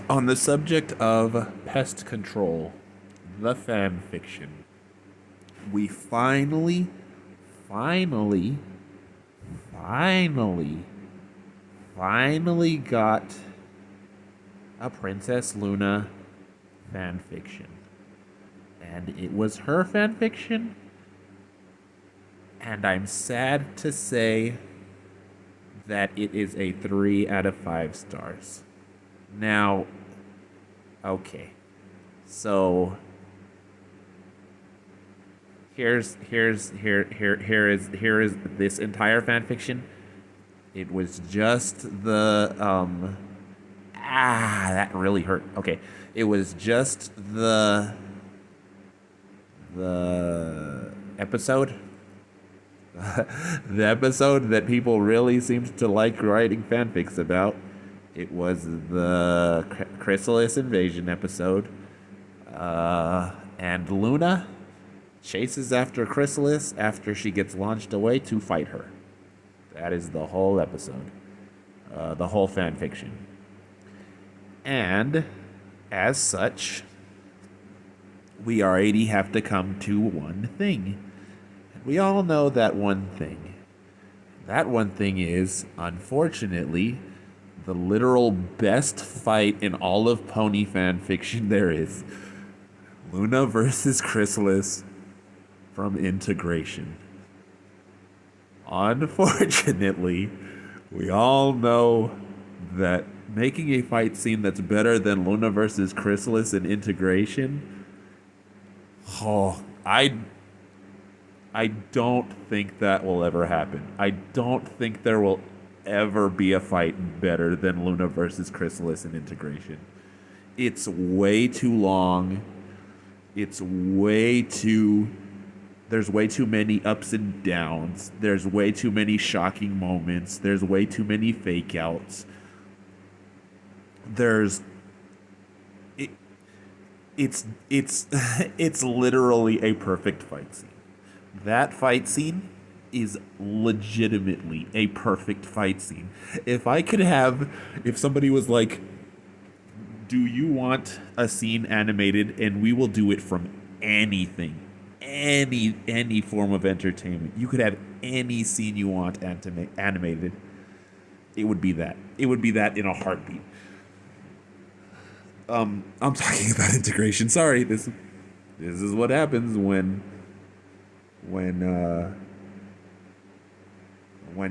On the subject of pest control, the fan fiction, we finally, finally, finally got a Princess Luna fan fiction. And it was her fan fiction, and I'm sad to say that it is a 3 out of 5 stars. Now, okay. So here is this entire fan fiction. It was just the that really hurt. Okay. It was just the episode the episode that people really seemed to like writing fanfics about. It was the Chrysalis invasion episode. And Luna chases after Chrysalis after she gets launched away to fight her. That is the whole episode. The whole fan fiction. And as such, we already have to come to one thing. We all know that one thing. That one thing is, unfortunately, the literal best fight in all of pony fan fiction there is. Luna versus Chrysalis from Integration. Unfortunately, we all know that making a fight scene that's better than Luna versus Chrysalis in Integration, I don't think that will ever happen. I don't think there will ever be a fight better than Luna versus Chrysalis in Integration. It's way too long. There's way too many ups and downs. There's way too many shocking moments. There's way too many fake outs. It's it's literally a perfect fight scene. That fight scene is legitimately a perfect fight scene. If somebody was like, do you want a scene animated, and we will do it from anything, any form of entertainment. You could have any scene you want animated. It would be that. It would be that in a heartbeat. I'm talking about Integration. Sorry, this is what happens when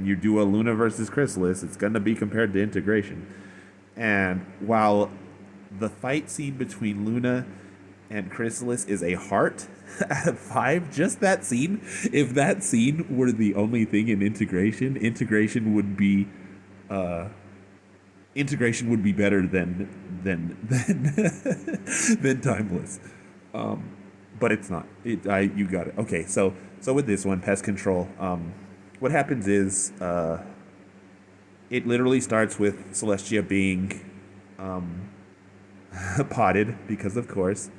you do a Luna versus Chrysalis. It's gonna be compared to Integration. And while the fight scene between Luna and Chrysalis is a heart out of 5, just that scene, if that scene were the only thing in Integration would be better than than Timeless. But it's not. You got it. Okay, so with this one, Pest Control, what happens is it literally starts with Celestia being potted because of course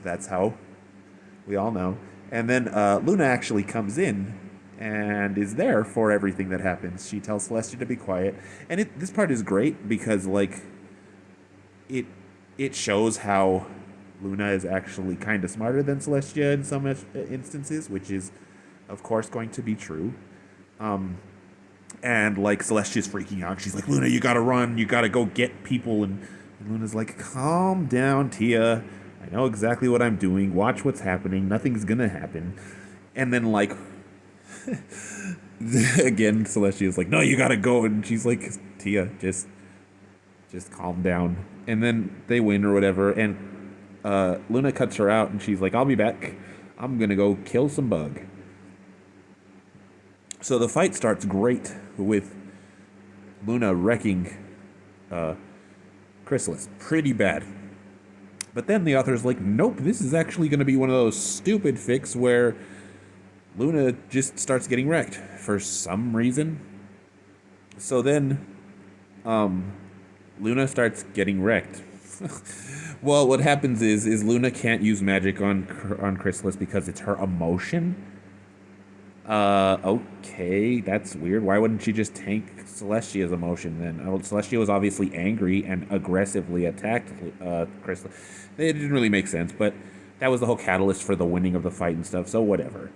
that's how we all know. And then Luna actually comes in and is there for everything that happens. She tells Celestia to be quiet, and this part is great because it shows how Luna is actually kind of smarter than Celestia in some instances, which is of course going to be true. And Celestia's freaking out. She's like, Luna, you gotta run. You gotta go get people. And Luna's like, calm down, Tia. I know exactly what I'm doing. Watch what's happening. Nothing's gonna happen. And then again, Celestia's like, no, you gotta go. And she's like, Tia, just calm down. And then they win or whatever. And Luna cuts her out, and she's like, I'll be back. I'm gonna go kill some bug. So the fight starts great with Luna wrecking Chrysalis pretty bad. But then the author's like, nope, this is actually going to be one of those stupid fics where Luna just starts getting wrecked for some reason. So then Luna starts getting wrecked. Well, what happens is Luna can't use magic on Chrysalis because it's her emotion. Okay, that's weird. Why wouldn't she just tank Celestia's emotion then? Oh, Celestia was obviously angry and aggressively attacked Chris. It didn't really make sense, but that was the whole catalyst for the winning of the fight and stuff, so whatever.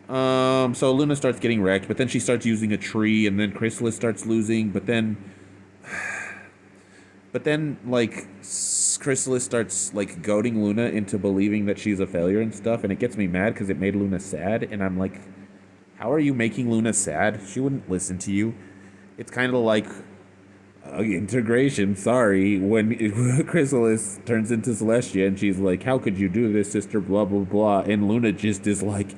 So Luna starts getting wrecked, but then she starts using a tree, and then Chrysalis starts losing, but then like Chrysalis starts like goading Luna into believing that she's a failure and stuff, and it gets me mad because it made Luna sad, and I'm like, how are you making Luna sad? She wouldn't listen to you. It's kind of like integration. Sorry, when Chrysalis turns into Celestia and she's like, "How could you do this, sister?" Blah blah blah, and Luna just is like,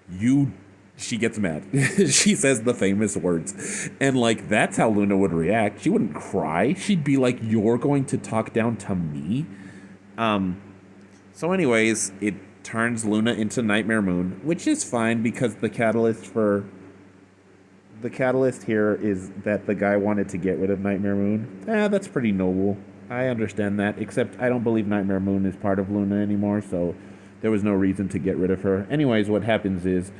"You." She gets mad. She says the famous words, and like that's how Luna would react. She wouldn't cry. She'd be like, "You're going to talk down to me." So, anyways, it turns Luna into Nightmare Moon, which is fine because the catalyst here is that the guy wanted to get rid of Nightmare Moon. That's pretty noble. I understand that, except I don't believe Nightmare Moon is part of Luna anymore, so there was no reason to get rid of her. Anyways, what happens is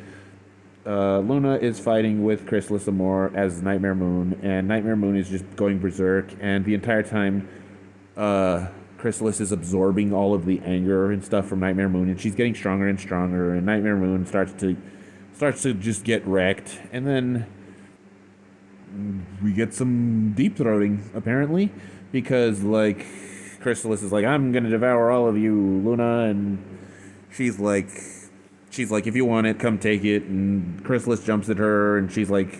Luna is fighting with Chrysalis Amore as Nightmare Moon, and Nightmare Moon is just going berserk, and the entire time Chrysalis is absorbing all of the anger and stuff from Nightmare Moon, and she's getting stronger and stronger, and Nightmare Moon starts to just get wrecked, and then we get some deep throating apparently, because like Chrysalis is like, "I'm gonna devour all of you, Luna," and she's like, "If you want it, come take it." And Chrysalis jumps at her, and she's like,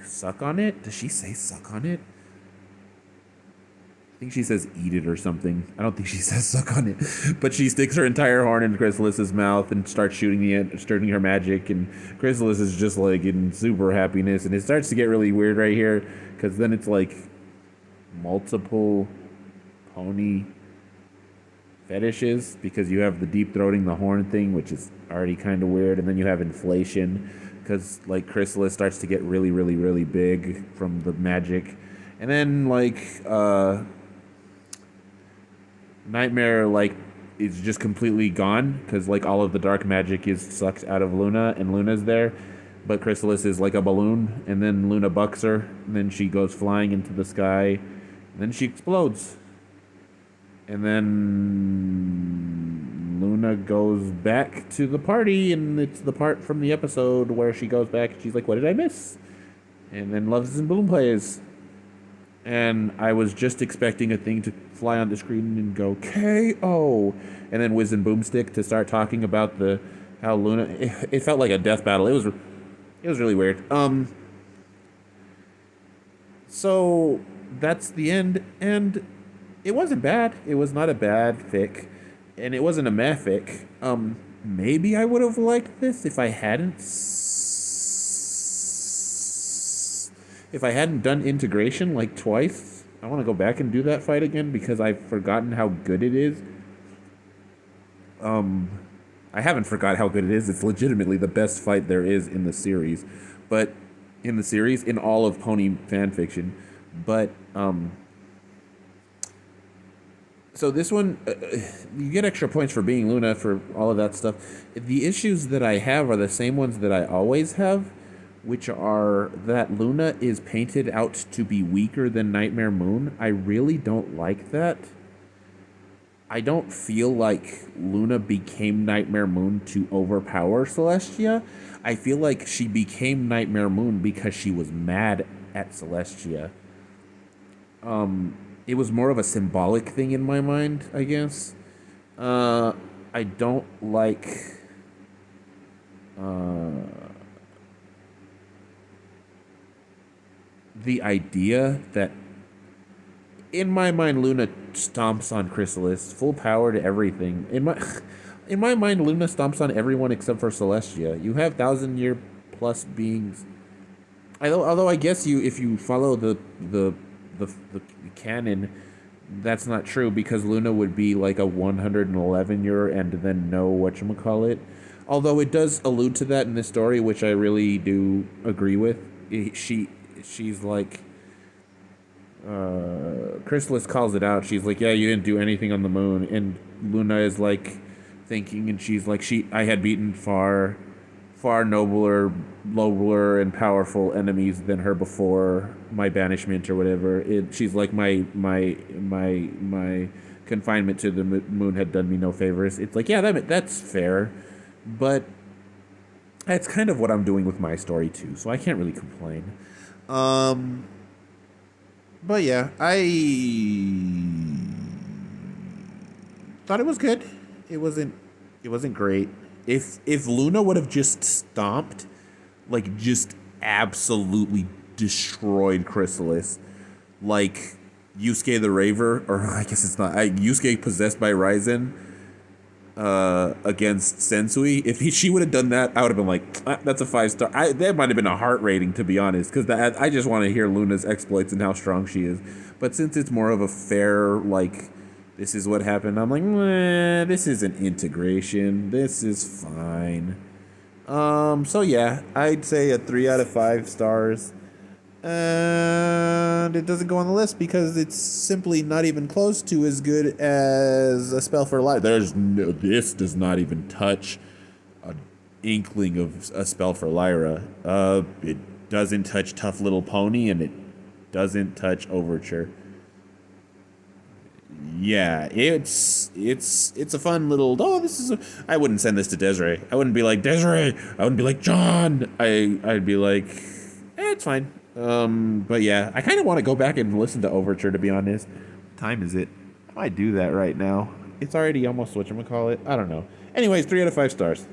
"Suck on it." Does she say "suck on it"? I think she says "eat it" or something. I don't think she says "suck on it," but she sticks her entire horn in Chrysalis's mouth and starts starting her magic. And Chrysalis is just like in super happiness, and it starts to get really weird right here because then it's like multiple pony fetishes, because you have the deep throating the horn thing, which is already kind of weird, and then you have inflation because like Chrysalis starts to get really, really, really big from the magic, and then like Nightmare like is just completely gone because like all of the dark magic is sucked out of Luna, and Luna's there, but Chrysalis is like a balloon, and then Luna bucks her, and then she goes flying into the sky, and then she explodes. And then Luna goes back to the party, and it's the part from the episode where she goes back and she's like, "What did I miss?" And then Loves and Boom plays. And I was just expecting a thing to fly on the screen and go KO, and then Wiz and Boomstick to start talking about how Luna. It felt like a death battle. It was really weird. So that's the end, and it wasn't bad. It was not a bad fic, and it wasn't a meh fic. Maybe I would have liked this if I hadn't done integration like twice. I want to go back and do that fight again because I've forgotten how good it is. I haven't forgot how good it is. It's legitimately the best fight there is in the series, in all of Pony fan fiction. But so this one, you get extra points for being Luna for all of that stuff. The issues that I have are the same ones that I always have, which are that Luna is painted out to be weaker than Nightmare Moon. I really don't like that. I don't feel like Luna became Nightmare Moon to overpower Celestia. I feel like she became Nightmare Moon because she was mad at Celestia. It was more of a symbolic thing in my mind, I guess. I don't like the idea that, in my mind, Luna stomps on Chrysalis, full power to everything. In my mind, Luna stomps on everyone except for Celestia. You have 1,000-year plus beings. Although I guess if you follow the canon, that's not true, because Luna would be like a 111-year and then no whatchamacallit. Although it does allude to that in this story, which I really do agree with. She's like, Chrysalis calls it out. She's like, "Yeah, you didn't do anything on the moon." And Luna is like thinking, and she's like, I had beaten far far nobler and powerful enemies than her before my banishment or whatever. She's like my confinement to the moon had done me no favors. It's like, yeah, that's fair, but that's kind of what I'm doing with my story too, so I can't really complain. But yeah, I thought it was good. It wasn't great. If Luna would have just stomped, like just absolutely destroyed Chrysalis, like Yusuke the Raver, or I guess it's not, Yusuke possessed by Ryzen, against Sensui. If she would have done that, I would have been like, that's a 5-star. That might have been a heart rating, to be honest, because I just want to hear Luna's exploits and how strong she is. But since it's more of a fair, like, this is what happened, I'm like, this isn't integration. This is fine. So yeah, I'd say a 3 out of 5 stars. And it doesn't go on the list because it's simply not even close to as good as A Spell for Lyra. This does not even touch an inkling of A Spell for Lyra. It doesn't touch Tough Little Pony, and it doesn't touch Overture. Yeah, it's a fun little. I wouldn't send this to Desiree. I wouldn't be like, Desiree. I wouldn't be like, John. I'd be like, it's fine. But yeah, I kind of want to go back and listen to Overture, to be honest. What time is it? I might do that right now. It's already almost whatchamacallit. I don't know. Anyways, 3 out of 5 stars.